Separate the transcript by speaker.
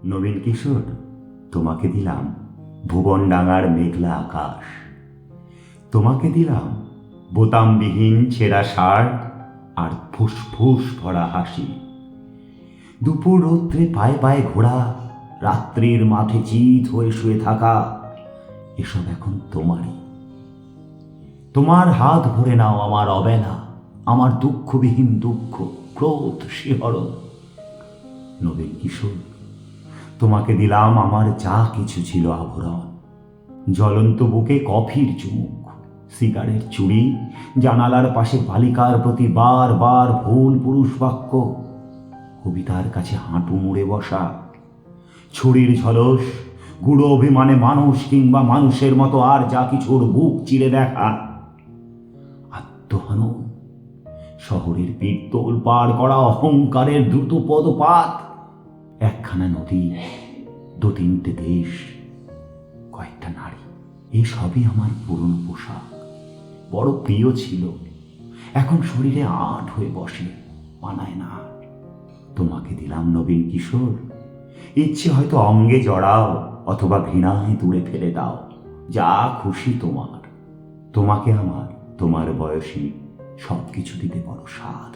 Speaker 1: নবীন কিশোর, তোমাকে দিলাম ভুবনডাঙার মেঘলা আকাশ, তোমাকে দিলাম বোতামবিহীন ছেঁড়া শার্ট আর ফুসফুস ভরা হাসি। দুপুর রৌদ্রে পায়ে পায়ে ঘোরা, রাত্রির মাঠে চিত হয়ে শুয়ে থাকা, এসব এখন তোমারই। তোমার হাত ভরে নাও আমার অবেলা, আমার দুঃখবিহীন দুঃখ, ক্রোধ, শিহরণ। নবীন কিশোর, তোমাকে দিলাম আমার যা কিছু ছিল আভরণ। জ্বলন্ত বুকে কফির চুমুক, সিগারেট চুড়ি, জানালার পাশে বালিকার প্রতি বার বার ভুল পুরুষ বাক্য, কবিতার কাছে হাঁটু মুড়ে বসা, ছুরির ঝলস, গুঁড়ো অভিমানে মানুষ কিংবা মানুষের মতো আর যা কিছুর বুক চিরে দেখা, আত্মহনন, শহরের পিত্তল পার করা অহংকারের দ্রুত পদপাত, একখানা নদী, দু তিনটে দেশ, কয়েকটা নারী, এই সবই আমার পুরনো পোশাক। বড় প্রিয় ছিল, এখন শরীরে আঁট হয়ে বসে, মানায় না। তোমাকে দিলাম নবীন কিশোর, ইচ্ছে হয়তো অঙ্গে জড়াও অথবা ঘৃণায় দূরে ফেলে দাও, যা খুশি তোমার। তোমাকে আমার তোমার বয়সী সবকিছু দিতে বড় সাধ।